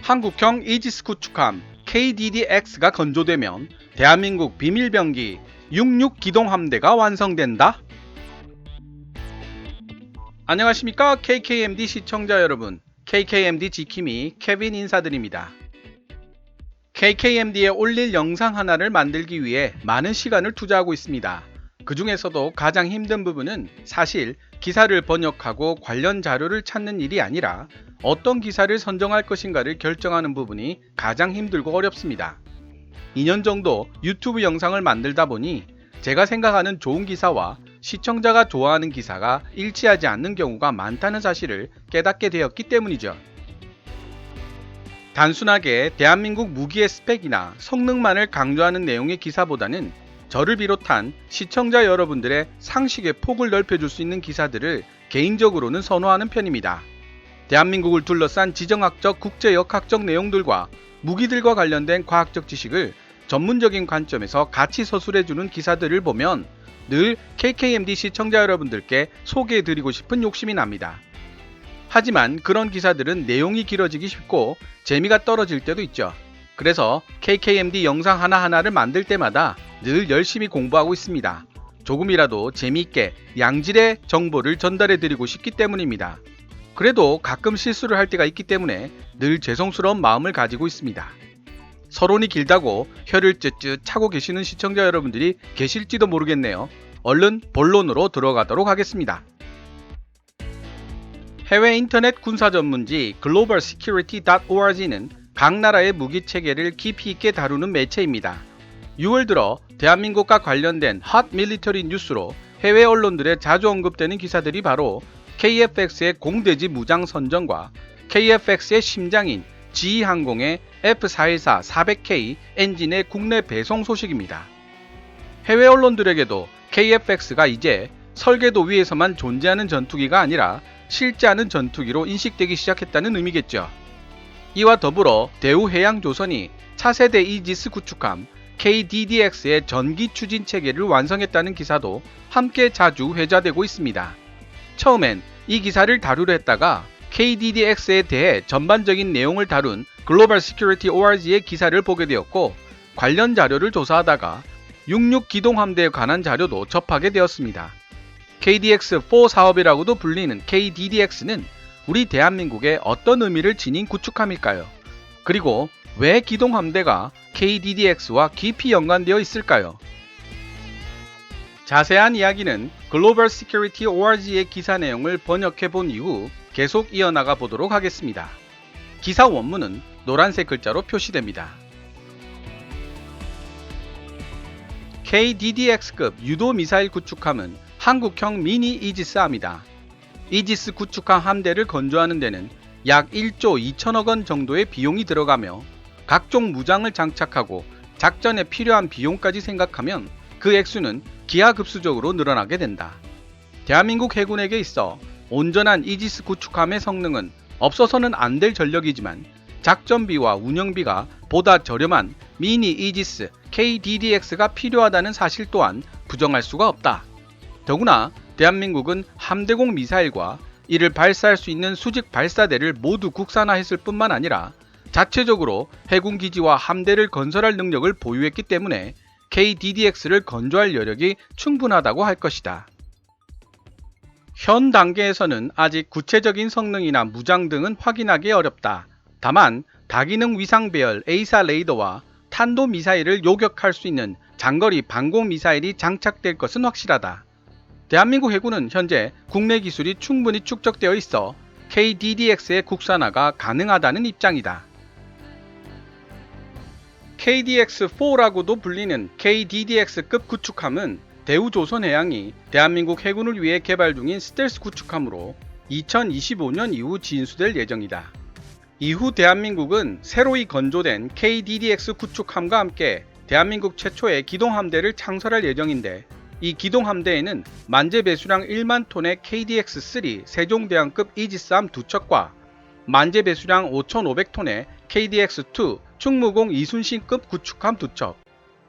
한국형 이지스 구축함 KDDX가 건조되면 대한민국 비밀병기 66 기동함대가 완성된다. 안녕하십니까 KKMD 시청자 여러분, KKMD 지킴이 케빈 인사드립니다. KKMD에 올릴 영상 하나를 만들기 위해 많은 시간을 투자하고 있습니다. 그 중에서도 가장 힘든 부분은 사실 기사를 번역하고 관련 자료를 찾는 일이 아니라 어떤 기사를 선정할 것인가를 결정하는 부분이 가장 힘들고 어렵습니다. 2년 정도 유튜브 영상을 만들다 보니 제가 생각하는 좋은 기사와 시청자가 좋아하는 기사가 일치하지 않는 경우가 많다는 사실을 깨닫게 되었기 때문이죠. 단순하게 대한민국 무기의 스펙이나 성능만을 강조하는 내용의 기사보다는 저를 비롯한 시청자 여러분들의 상식의 폭을 넓혀줄 수 있는 기사들을 개인적으로는 선호하는 편입니다. 대한민국을 둘러싼 지정학적, 국제역학적 내용들과 무기들과 관련된 과학적 지식을 전문적인 관점에서 같이 서술해주는 기사들을 보면 늘 KKMD 시청자 여러분들께 소개해드리고 싶은 욕심이 납니다. 하지만 그런 기사들은 내용이 길어지기 쉽고 재미가 떨어질 때도 있죠. 그래서 KKMD 영상 하나하나를 만들 때마다 늘 열심히 공부하고 있습니다. 조금이라도 재미있게 양질의 정보를 전달해드리고 싶기 때문입니다. 그래도 가끔 실수를 할 때가 있기 때문에 늘 죄송스러운 마음을 가지고 있습니다. 서론이 길다고 혀를 쯧쯧 차고 계시는 시청자 여러분들이 계실지도 모르겠네요. 얼른 본론으로 들어가도록 하겠습니다. 해외 인터넷 군사 전문지 globalsecurity.org는 각 나라의 무기 체계를 깊이 있게 다루는 매체입니다. 6월 들어 대한민국과 관련된 핫 밀리터리 뉴스로 해외 언론들에 자주 언급되는 기사들이 바로 KF-X의 공대지 무장 선전과 KF-X의 심장인 지휘항공의 F414-400K 엔진의 국내 배송 소식입니다. 해외 언론들에게도 KF-X가 이제 설계도 위에서만 존재하는 전투기가 아니라 실제하는 전투기로 인식되기 시작했다는 의미겠죠. 이와 더불어 대우해양조선이 차세대 이지스 구축함 KDDX의 전기 추진 체계를 완성했다는 기사도 함께 자주 회자되고 있습니다. 처음엔 이 기사를 다루려 했다가 KDDX에 대해 전반적인 내용을 다룬 globalsecurity.org의 기사를 보게 되었고 관련 자료를 조사하다가 66 기동함대에 관한 자료도 접하게 되었습니다. KDX-4 사업이라고도 불리는 KDDX는 우리 대한민국에 어떤 의미를 지닌 구축함일까요? 그리고 왜 기동함대가 KDDX와 깊이 연관되어 있을까요? 자세한 이야기는 globalsecurity.org의 기사 내용을 번역해 본 이후 계속 이어나가 보도록 하겠습니다. 기사 원문은 노란색 글자로 표시됩니다. KDDX급 유도 미사일 구축함은 한국형 미니 이지스함이다. 이지스 구축함 함대를 건조하는 데는 약 1조 2천억 원 정도의 비용이 들어가며 각종 무장을 장착하고 작전에 필요한 비용까지 생각하면 그 액수는 기하급수적으로 늘어나게 된다. 대한민국 해군에게 있어 온전한 이지스 구축함의 성능은 없어서는 안 될 전력이지만 작전비와 운영비가 보다 저렴한 미니 이지스 KDDX가 필요하다는 사실 또한 부정할 수가 없다. 더구나 대한민국은 함대공 미사일과 이를 발사할 수 있는 수직 발사대를 모두 국산화했을 뿐만 아니라 자체적으로 해군기지와 함대를 건설할 능력을 보유했기 때문에 KDDX를 건조할 여력이 충분하다고 할 것이다. 현 단계에서는 아직 구체적인 성능이나 무장 등은 확인하기 어렵다. 다만 다기능 위상 배열 A사 레이더와 탄도 미사일을 요격할 수 있는 장거리 방공 미사일이 장착될 것은 확실하다. 대한민국 해군은 현재 국내 기술이 충분히 축적되어 있어 KDDX의 국산화가 가능하다는 입장이다. KDX-4라고도 불리는 KDDX급 구축함은 대우조선해양이 대한민국 해군을 위해 개발 중인 스텔스 구축함으로 2025년 이후 진수될 예정이다. 이후 대한민국은 새로이 건조된 KDDX 구축함과 함께 대한민국 최초의 기동함대를 창설할 예정인데 이 기동함대에는 만재 배수량 1만 톤의 KDX-3 세종대왕급 이지스함 2척과 만재 배수량 5,500톤의 KDX-2 충무공 이순신급 구축함 2척,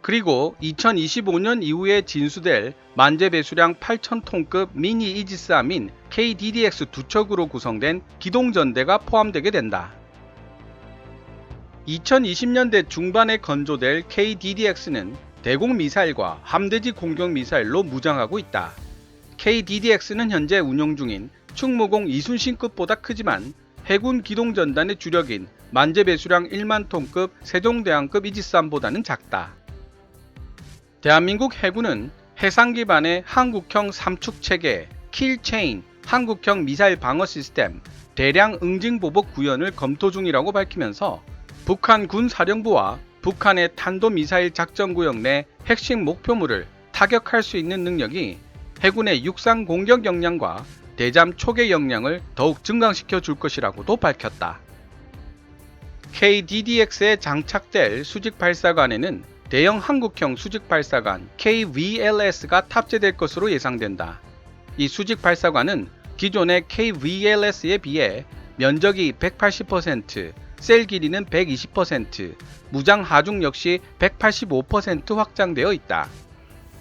그리고 2025년 이후에 진수될 만재 배수량 8,000톤급 미니 이지스함인 KDDX 2척으로 구성된 기동전대가 포함되게 된다. 2020년대 중반에 건조될 KDDX는 대공 미사일과 함대지 공격 미사일로 무장하고 있다. KDDX는 현재 운용 중인 충무공 이순신급보다 크지만 해군 기동전단의 주력인 만재 배수량 1만 톤급 세종대왕급 이지스함보다는 작다. 대한민국 해군은 해상 기반의 한국형 삼축체계, 킬체인, 한국형 미사일 방어 시스템, 대량 응징보복 구현을 검토 중이라고 밝히면서 북한 군사령부와 북한의 탄도미사일 작전구역 내 핵심 목표물을 타격할 수 있는 능력이 해군의 육상 공격 역량과 대잠 초계 역량을 더욱 증강시켜 줄 것이라고도 밝혔다. KDDX에 장착될 수직 발사관에는 대형 한국형 수직 발사관 KVLS가 탑재될 것으로 예상된다. 이 수직 발사관은 기존의 KVLS에 비해 면적이 180%, 셀 길이는 120%, 무장 하중 역시 185% 확장되어 있다.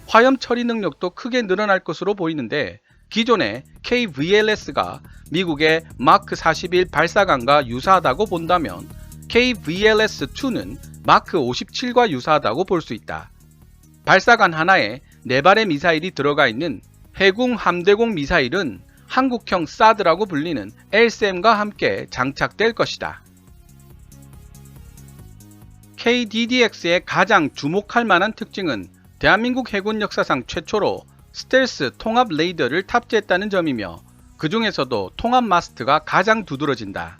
화염 처리 능력도 크게 늘어날 것으로 보이는데 기존의 KVLS가 미국의 마크 41 발사관과 유사하다고 본다면 KVLS-2는 마크 57과 유사하다고 볼 수 있다. 발사관 하나에 4발의 미사일이 들어가 있는 해군 함대공 미사일은 한국형 사드라고 불리는 LSAM과 함께 장착될 것이다. KDDX의 가장 주목할 만한 특징은 대한민국 해군 역사상 최초로 스텔스 통합 레이더를 탑재했다는 점이며 그 중에서도 통합 마스트가 가장 두드러진다.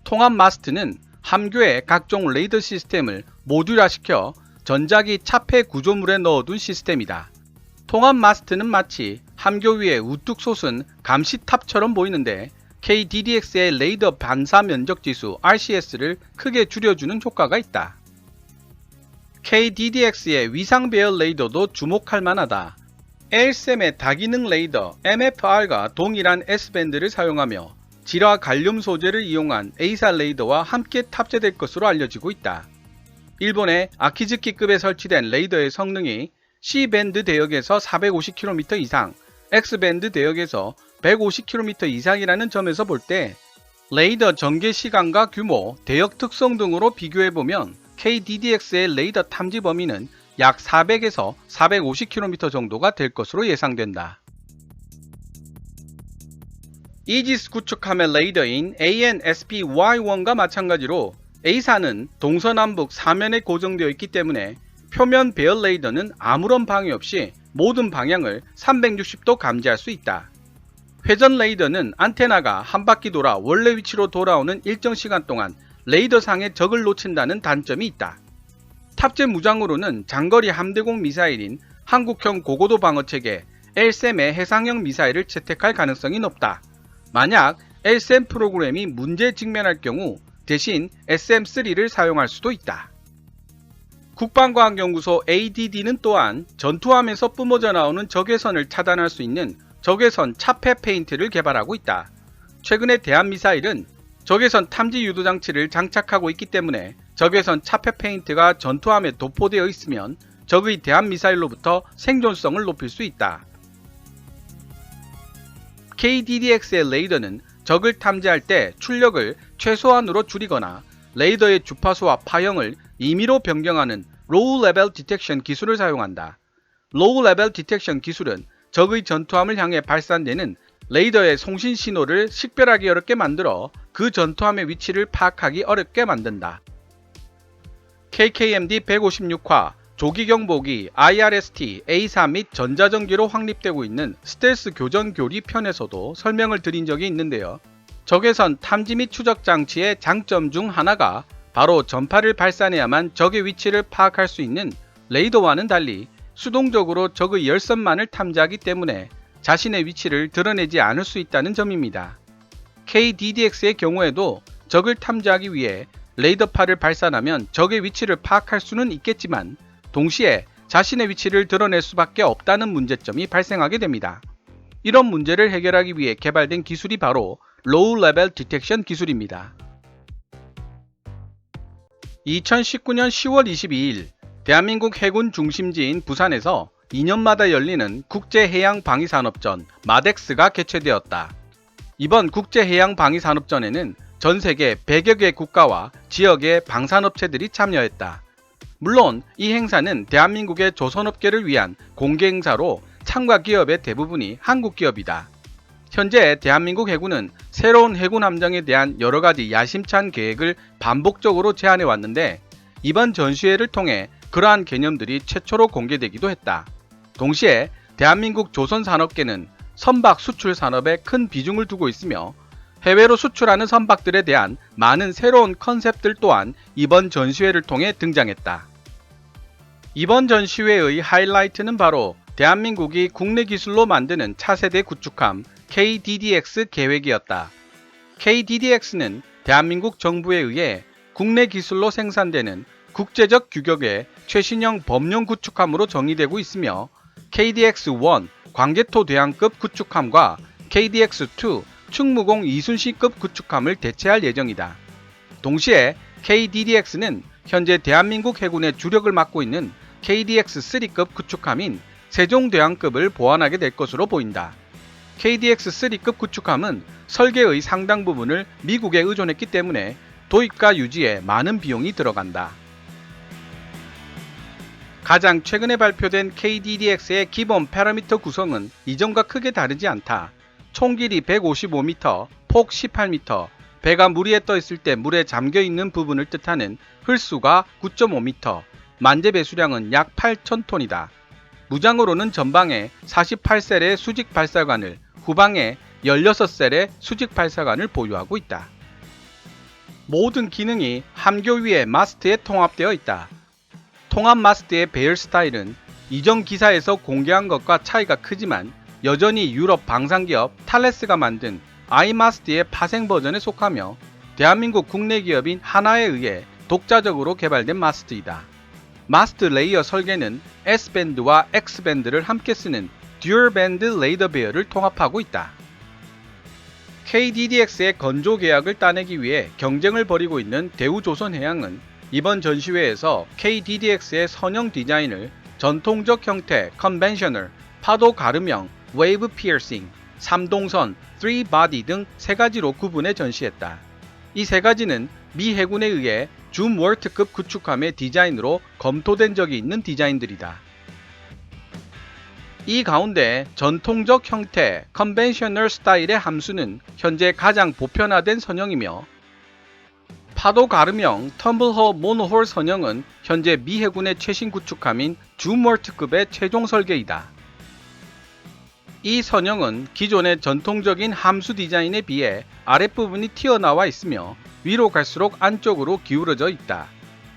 통합 마스트는 함교의 각종 레이더 시스템을 모듈화시켜 전자기 차폐 구조물에 넣어둔 시스템이다. 통합 마스트는 마치 함교 위에 우뚝 솟은 감시탑처럼 보이는데 KDDX의 레이더 반사 면적 지수 RCS를 크게 줄여주는 효과가 있다. KDDX의 위상 배열 레이더도 주목할 만하다. LSAM의 다기능 레이더 MFR과 동일한 S밴드를 사용하며 질화 갈륨 소재를 이용한 A사 레이더와 함께 탑재될 것으로 알려지고 있다. 일본의 아키즈키급에 설치된 레이더의 성능이 C밴드 대역에서 450km 이상, X밴드 대역에서 150km 이상이라는 점에서 볼 때 레이더 전개 시간과 규모, 대역 특성 등으로 비교해보면 KDDX의 레이더 탐지 범위는 약 400에서 450km 정도가 될 것으로 예상된다. 이지스 구축함의 레이더인 AN/SPY-1과 마찬가지로 A사는 동서남북 사면에 고정되어 있기 때문에 표면 배열 레이더는 아무런 방해 없이 모든 방향을 360도 감지할 수 있다. 회전 레이더는 안테나가 한 바퀴 돌아 원래 위치로 돌아오는 일정 시간 동안 레이더상의 적을 놓친다는 단점이 있다. 탑재 무장으로는 장거리 함대공 미사일인 한국형 고고도 방어체계 LSAM의 해상형 미사일을 채택할 가능성이 높다. 만약 LSAM 프로그램이 문제에 직면할 경우 대신 SM-3를 사용할 수도 있다. 국방과학연구소 ADD는 또한 전투함에서 뿜어져 나오는 적외선을 차단할 수 있는 적외선 차폐 페인트를 개발하고 있다. 최근에 대한미사일은 적외선 탐지 유도 장치를 장착하고 있기 때문에 적외선 차폐 페인트가 전투함에 도포되어 있으면 적의 대한미사일로부터 생존성을 높일 수 있다. KDDX의 레이더는 적을 탐지할 때 출력을 최소한으로 줄이거나 레이더의 주파수와 파형을 임의로 변경하는 로우 레벨 디텍션 기술을 사용한다. 로우 레벨 디텍션 기술은 적의 전투함을 향해 발산되는 레이더의 송신 신호를 식별하기 어렵게 만들어 그 전투함의 위치를 파악하기 어렵게 만든다. KKMD 156화 조기경보기 IRST A4 및 전자전기로 확립되고 있는 스텔스 교전 교리 편에서도 설명을 드린 적이 있는데요. 적외선 탐지 및 추적 장치의 장점 중 하나가 바로 전파를 발산해야만 적의 위치를 파악할 수 있는 레이더와는 달리 수동적으로 적의 열선만을 탐지하기 때문에 자신의 위치를 드러내지 않을 수 있다는 점입니다. KDDX의 경우에도 적을 탐지하기 위해 레이더파를 발산하면 적의 위치를 파악할 수는 있겠지만 동시에 자신의 위치를 드러낼 수밖에 없다는 문제점이 발생하게 됩니다. 이런 문제를 해결하기 위해 개발된 기술이 바로 Low Level Detection 기술입니다. 2019년 10월 22일 대한민국 해군 중심지인 부산에서 2년마다 열리는 국제해양방위산업전 마덱스가 개최되었다. 이번 국제해양방위산업전에는 전 세계 100여 개 국가와 지역의 방산업체들이 참여했다. 물론 이 행사는 대한민국의 조선업계를 위한 공개행사로 참가 기업의 대부분이 한국 기업이다. 현재 대한민국 해군은 새로운 해군 함정에 대한 여러가지 야심찬 계획을 반복적으로 제안해 왔는데 이번 전시회를 통해 그러한 개념들이 최초로 공개되기도 했다. 동시에 대한민국 조선산업계는 선박 수출 산업에 큰 비중을 두고 있으며 해외로 수출하는 선박들에 대한 많은 새로운 컨셉들 또한 이번 전시회를 통해 등장했다. 이번 전시회의 하이라이트는 바로 대한민국이 국내 기술로 만드는 차세대 구축함 KDDX 계획이었다. KDDX는 대한민국 정부에 의해 국내 기술로 생산되는 국제적 규격의 최신형 범용 구축함으로 정의되고 있으며 KDX-1 광개토 대항급 구축함과 KDX-2 충무공 이순신급 구축함을 대체할 예정이다. 동시에 KDDX는 현재 대한민국 해군의 주력을 맡고 있는 KDX-3급 구축함인 세종대왕급을 보완하게 될 것으로 보인다. KDX-3급 구축함은 설계의 상당 부분을 미국에 의존했기 때문에 도입과 유지에 많은 비용이 들어간다. 가장 최근에 발표된 KDDX의 기본 파라미터 구성은 이전과 크게 다르지 않다. 총 길이 155m, 폭 18m, 배가 물 위에 떠 있을 때 물에 잠겨 있는 부분을 뜻하는 흘수가 9.5m, 만재 배수량은 약 8,000톤이다. 무장으로는 전방에 48셀의 수직 발사관을, 후방에 16셀의 수직 발사관을 보유하고 있다. 모든 기능이 함교 위의 마스트에 통합되어 있다. 통합 마스트의 배열 스타일은 이전 기사에서 공개한 것과 차이가 크지만 여전히 유럽 방산기업 탈레스가 만든 아이마스트의 파생 버전에 속하며 대한민국 국내 기업인 하나에 의해 독자적으로 개발된 마스트이다. 마스트 레이어 설계는 S밴드와 X밴드를 함께 쓰는 듀얼밴드 레이더 배열을 통합하고 있다. KDDX의 건조 계약을 따내기 위해 경쟁을 벌이고 있는 대우조선해양은 이번 전시회에서 KDDX의 선형 디자인을 전통적 형태 (conventional), 파도 가름형 (wave piercing), 3동선 (3body) 등 3가지로 구분해 전시했다. 이 3가지는 미 해군에 의해 줌월트급 구축함의 디자인으로 검토된 적이 있는 디자인들이다. 이 가운데 전통적 형태 (conventional) 스타일의 함수는 현재 가장 보편화된 선형이며 파도 가름형 텀블홀 모노홀 선형은 현재 미 해군의 최신 구축함인 줌월트급의 최종 설계이다. 이 선형은 기존의 전통적인 함수 디자인에 비해 아랫부분이 튀어나와 있으며 위로 갈수록 안쪽으로 기울어져 있다.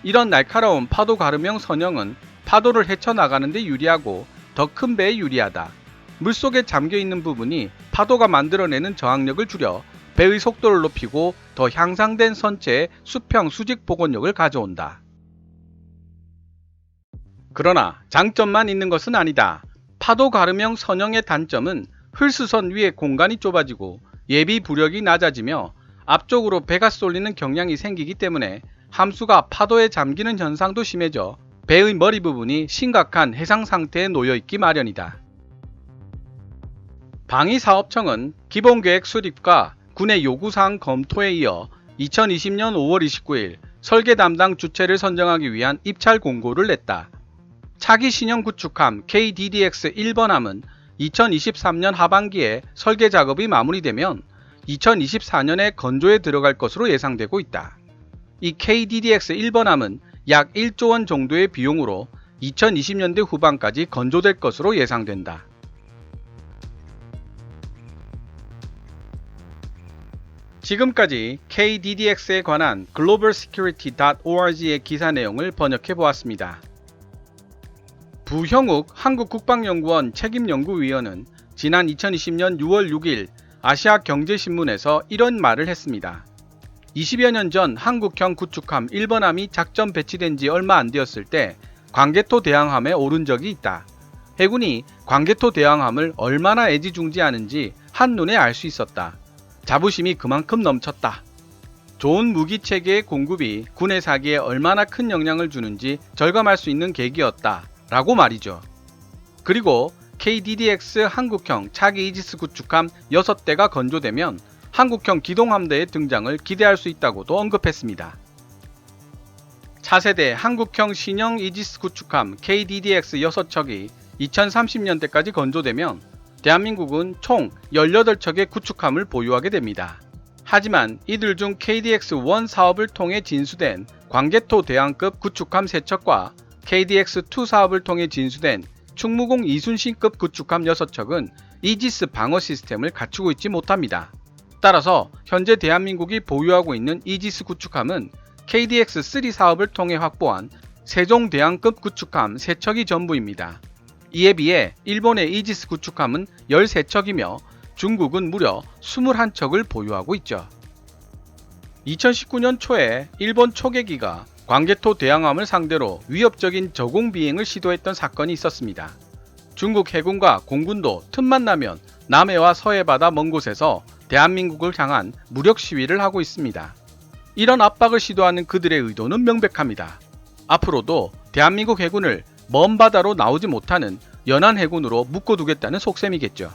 이런 날카로운 파도 가름형 선형은 파도를 헤쳐나가는 데 유리하고 더 큰 배에 유리하다. 물속에 잠겨있는 부분이 파도가 만들어내는 저항력을 줄여 배의 속도를 높이고 더 향상된 선체의 수평 수직 복원력을 가져온다. 그러나 장점만 있는 것은 아니다. 파도 가름형 선형의 단점은 흘수선 위의 공간이 좁아지고 예비 부력이 낮아지며 앞쪽으로 배가 쏠리는 경향이 생기기 때문에 함수가 파도에 잠기는 현상도 심해져 배의 머리 부분이 심각한 해상 상태에 놓여 있기 마련이다. 방위사업청은 기본계획 수립과 군의 요구사항 검토에 이어 2020년 5월 29일 설계 담당 주체를 선정하기 위한 입찰 공고를 냈다. 차기 신형 구축함 KDDX 1번함은 2023년 하반기에 설계 작업이 마무리되면 2024년에 건조에 들어갈 것으로 예상되고 있다. 이 KDDX 1번함은 약 1조 원 정도의 비용으로 2020년대 후반까지 건조될 것으로 예상된다. 지금까지 KDDX에 관한 globalsecurity.org의 기사 내용을 번역해 보았습니다. 부형욱 한국국방연구원 책임연구위원은 지난 2020년 6월 6일 아시아경제신문에서 이런 말을 했습니다. 20여 년 전 한국형 구축함 1번함이 작전 배치된 지 얼마 안 되었을 때 광개토 대항함에 오른 적이 있다. 해군이 광개토 대항함을 얼마나 애지중지하는지 한눈에 알 수 있었다. 자부심이 그만큼 넘쳤다. 좋은 무기 체계의 공급이 군의 사기에 얼마나 큰 영향을 주는지 절감할 수 있는 계기였다. 라고 말이죠. 그리고 KDDX 한국형 차기 이지스 구축함 6대가 건조되면 한국형 기동함대의 등장을 기대할 수 있다고도 언급했습니다. 차세대 한국형 신형 이지스 구축함 KDDX 6척이 2030년대까지 건조되면 대한민국은 총 18척의 구축함을 보유하게 됩니다. 하지만 이들 중 KDX-1 사업을 통해 진수된 광개토 대항급 구축함 3척과 KDX-2 사업을 통해 진수된 충무공 이순신급 구축함 6척은 이지스 방어 시스템을 갖추고 있지 못합니다. 따라서 현재 대한민국이 보유하고 있는 이지스 구축함은 KDX-3 사업을 통해 확보한 세종대왕급 구축함 3척이 전부입니다. 이에 비해 일본의 이지스 구축함은 13척이며 중국은 무려 21척을 보유하고 있죠. 2019년 초에 일본 초계기가 광개토 대항함을 상대로 위협적인 저공 비행을 시도했던 사건이 있었습니다. 중국 해군과 공군도 틈만 나면 남해와 서해 바다 먼 곳에서 대한민국을 향한 무력 시위를 하고 있습니다. 이런 압박을 시도하는 그들의 의도는 명백합니다. 앞으로도 대한민국 해군을 먼 바다로 나오지 못하는 연안 해군으로 묶어두겠다는 속셈이겠죠.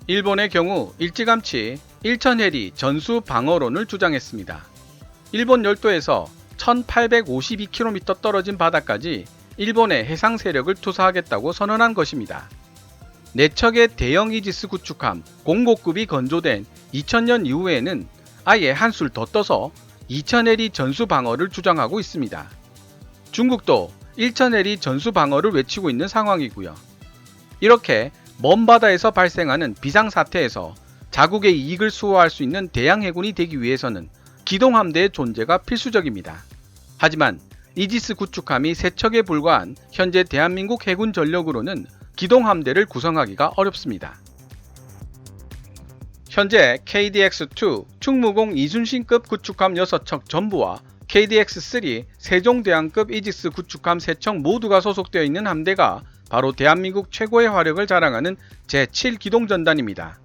일본의 경우 일찌감치 일천해리 전수 방어론을 주장했습니다. 일본 열도에서 1852km 떨어진 바다까지 일본의 해상 세력을 투사하겠다고 선언한 것입니다. 4척의 대형 이지스 구축함 공고급이 건조된 2000년 이후에는 아예 한술 더 떠서 2000해리 전수 방어를 주장하고 있습니다. 중국도 1000해리 전수 방어를 외치고 있는 상황이고요. 이렇게 먼 바다에서 발생하는 비상사태에서 자국의 이익을 수호할 수 있는 대양 해군이 되기 위해서는 기동함대의 존재가 필수적입니다. 하지만 이지스 구축함이 3척에 불과한 현재 대한민국 해군 전력으로는 기동함대를 구성하기가 어렵습니다. 현재 KDX-2 충무공 이순신급 구축함 6척 전부와 KDX-3 세종대왕급 이지스 구축함 3척 모두가 소속되어 있는 함대가 바로 대한민국 최고의 화력을 자랑하는 제7기동전단입니다.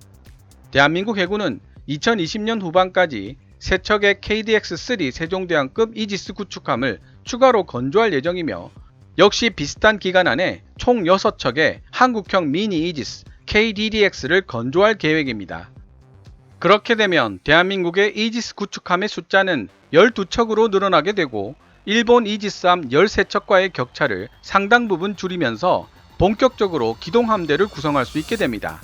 대한민국 해군은 2020년 후반까지 3척의 KDX-3 세종대왕급 이지스 구축함을 추가로 건조할 예정이며 역시 비슷한 기간 안에 총 6척의 한국형 미니 이지스 KDDX를 건조할 계획입니다. 그렇게 되면 대한민국의 이지스 구축함의 숫자는 12척으로 늘어나게 되고 일본 이지스함 13척과의 격차를 상당 부분 줄이면서 본격적으로 기동함대를 구성할 수 있게 됩니다.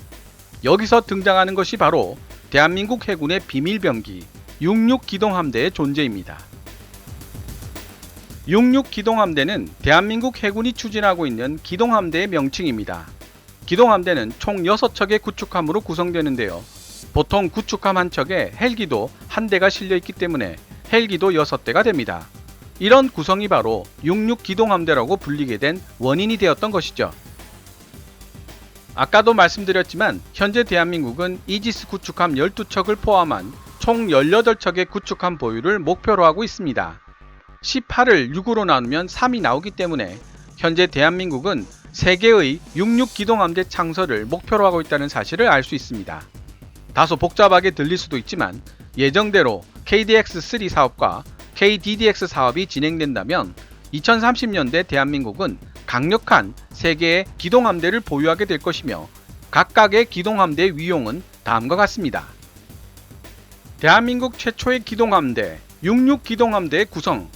여기서 등장하는 것이 바로 대한민국 해군의 비밀병기 66기동함대의 존재입니다. 66기동함대는 대한민국 해군이 추진하고 있는 기동함대의 명칭입니다. 기동함대는 총 6척의 구축함으로 구성되는데요. 보통 구축함 한 척에 헬기도 한 대가 실려있기 때문에 헬기도 6대가 됩니다. 이런 구성이 바로 66기동함대라고 불리게 된 원인이 되었던 것이죠. 아까도 말씀드렸지만 현재 대한민국은 이지스 구축함 12척을 포함한 총 18척의 구축함 보유를 목표로 하고 있습니다. 18을 6으로 나누면 3이 나오기 때문에 현재 대한민국은 세계의 66기동함대 창설을 목표로 하고 있다는 사실을 알 수 있습니다. 다소 복잡하게 들릴 수도 있지만 예정대로 KDX-3 사업과 KDDX 사업이 진행된다면 2030년대 대한민국은 강력한 3개의 기동함대를 보유하게 될 것이며 각각의 기동함대의 위용은 다음과 같습니다. 대한민국 최초의 기동함대 66기동함대의 구성.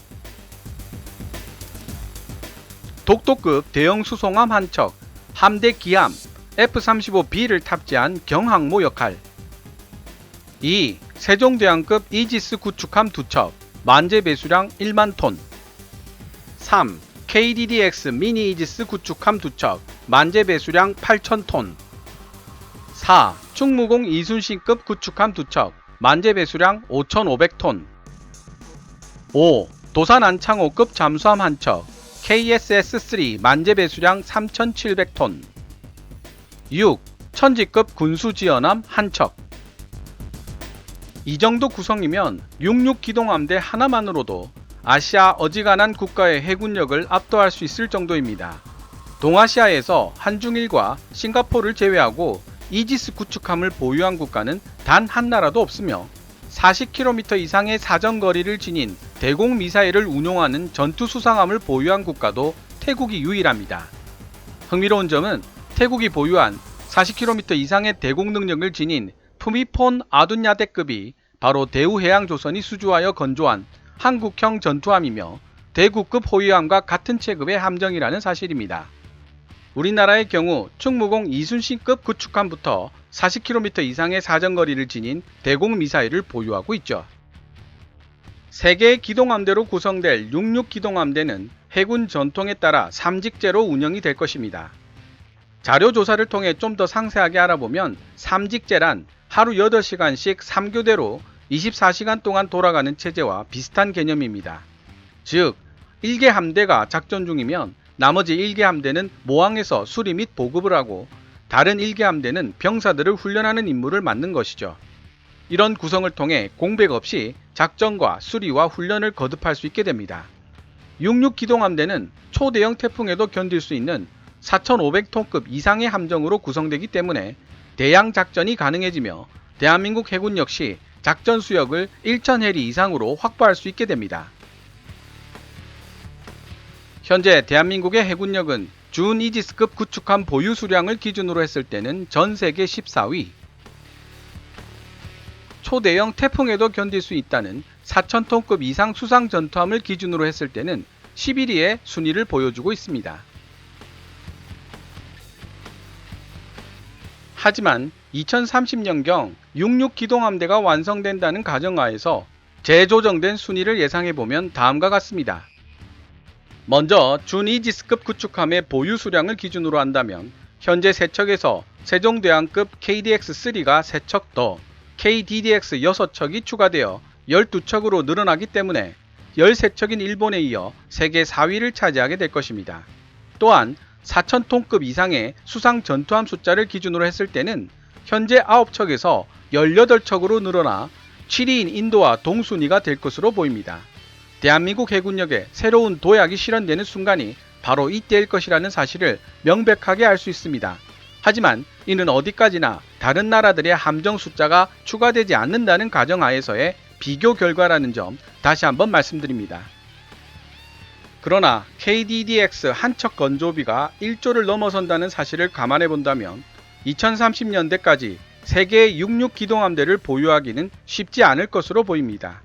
독도급 대형 수송함 한 척, 함대 기함 F-35B를 탑재한 경항모 역할. 2. 세종대왕급 이지스 구축함 2척, 만재 배수량 1만 톤. 3. KDDX 미니 이지스 구축함 2척, 만재 배수량 8,000톤. 4. 충무공 이순신급 구축함 2척, 만재 배수량 5,500톤. 5. 도산 안창호급 잠수함 한 척, KSS-3 만재 배수량 3,700톤. 6. 천지급 군수지연함 한 척. 이 정도 구성이면 66기동함대 하나만으로도 아시아 어지간한 국가의 해군력을 압도할 수 있을 정도입니다. 동아시아에서 한중일과 싱가포르를 제외하고 이지스 구축함을 보유한 국가는 단 한 나라도 없으며 40km 이상의 사정거리를 지닌 대공 미사일을 운용하는 전투 수상함을 보유한 국가도 태국이 유일합니다. 흥미로운 점은 태국이 보유한 40km 이상의 대공 능력을 지닌 푸미폰 아둔야대급이 바로 대우해양조선이 수주하여 건조한 한국형 전투함이며 대구급 호위함과 같은 체급의 함정이라는 사실입니다. 우리나라의 경우 충무공 이순신급 구축함부터 40km 이상의 사정거리를 지닌 대공 미사일을 보유하고 있죠. 3개의 기동함대로 구성될 66기동함대는 해군 전통에 따라 삼직제로 운영이 될 것입니다. 자료조사를 통해 좀 더 상세하게 알아보면 삼직제란 하루 8시간씩 3교대로 24시간 동안 돌아가는 체제와 비슷한 개념입니다. 즉, 1개 함대가 작전 중이면 나머지 1개 함대는 모항에서 수리 및 보급을 하고 다른 1개 함대는 병사들을 훈련하는 임무를 맡는 것이죠. 이런 구성을 통해 공백 없이 작전과 수리와 훈련을 거듭할 수 있게 됩니다. 66기동함대는 초대형 태풍에도 견딜 수 있는 4,500톤급 이상의 함정으로 구성되기 때문에 대양 작전이 가능해지며 대한민국 해군 역시 작전 수역을 1,000해리 이상으로 확보할 수 있게 됩니다. 현재 대한민국의 해군력은 준 이지스급 구축함 보유 수량을 기준으로 했을 때는 전 세계 14위, 초대형 태풍에도 견딜 수 있다는 4,000톤급 이상 수상 전투함을 기준으로 했을 때는 11위의 순위를 보여주고 있습니다. 하지만 2030년경 66기동함대가 완성된다는 가정하에서 재조정된 순위를 예상해보면 다음과 같습니다. 먼저 준 이지스급 구축함의 보유 수량을 기준으로 한다면 현재 세척에서 세종대왕급 KDX-3가 3척 더 KDDX 6척이 추가되어 12척으로 늘어나기 때문에 13척인 일본에 이어 세계 4위를 차지하게 될 것입니다. 또한 4,000톤급 이상의 수상 전투함 숫자를 기준으로 했을 때는 현재 9척에서 18척으로 늘어나 7위인 인도와 동순위가 될 것으로 보입니다. 대한민국 해군력에 새로운 도약이 실현되는 순간이 바로 이때일 것이라는 사실을 명백하게 알 수 있습니다. 하지만 이는 어디까지나 다른 나라들의 함정 숫자가 추가되지 않는다는 가정하에서의 비교 결과라는 점 다시 한번 말씀드립니다. 그러나 KDDX 한 척 건조비가 1조를 넘어선다는 사실을 감안해 본다면 2030년대까지 세계의 66기동함대를 보유하기는 쉽지 않을 것으로 보입니다.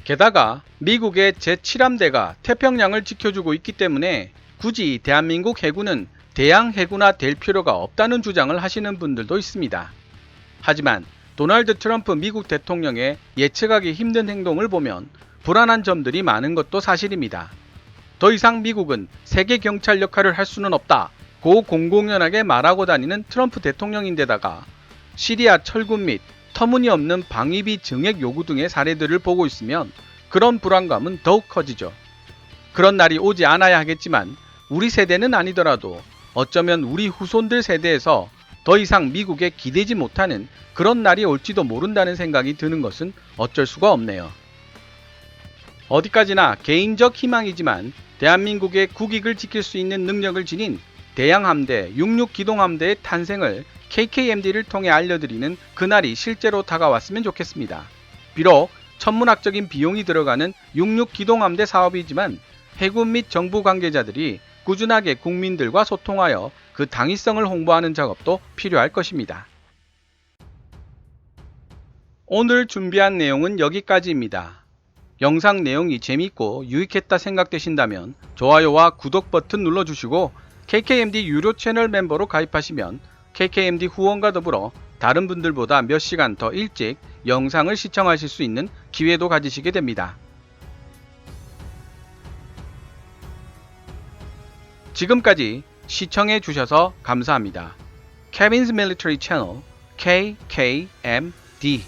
게다가 미국의 제7함대가 태평양을 지켜주고 있기 때문에 굳이 대한민국 해군은 대양 해군화 될 필요가 없다는 주장을 하시는 분들도 있습니다. 하지만 도널드 트럼프 미국 대통령의 예측하기 힘든 행동을 보면 불안한 점들이 많은 것도 사실입니다. 더 이상 미국은 세계 경찰 역할을 할 수는 없다 고 공공연하게 말하고 다니는 트럼프 대통령인데다가 시리아 철군 및 터무니없는 방위비 증액 요구 등의 사례들을 보고 있으면 그런 불안감은 더욱 커지죠. 그런 날이 오지 않아야 하겠지만 우리 세대는 아니더라도 어쩌면 우리 후손들 세대에서 더 이상 미국에 기대지 못하는 그런 날이 올지도 모른다는 생각이 드는 것은 어쩔 수가 없네요. 어디까지나 개인적 희망이지만 대한민국의 국익을 지킬 수 있는 능력을 지닌 대양함대, 66기동함대의 탄생을 KKMD를 통해 알려드리는 그날이 실제로 다가왔으면 좋겠습니다. 비록 천문학적인 비용이 들어가는 66기동함대 사업이지만 해군 및 정부 관계자들이 꾸준하게 국민들과 소통하여 그 당위성을 홍보하는 작업도 필요할 것입니다. 오늘 준비한 내용은 여기까지입니다. 영상 내용이 재밌고 유익했다 생각되신다면 좋아요와 구독 버튼 눌러주시고 KKMD 유료 채널 멤버로 가입하시면 KKMD 후원과 더불어 다른 분들보다 몇 시간 더 일찍 영상을 시청하실 수 있는 기회도 가지시게 됩니다. 지금까지 시청해 주셔서 감사합니다. Kevin's Military Channel KKMD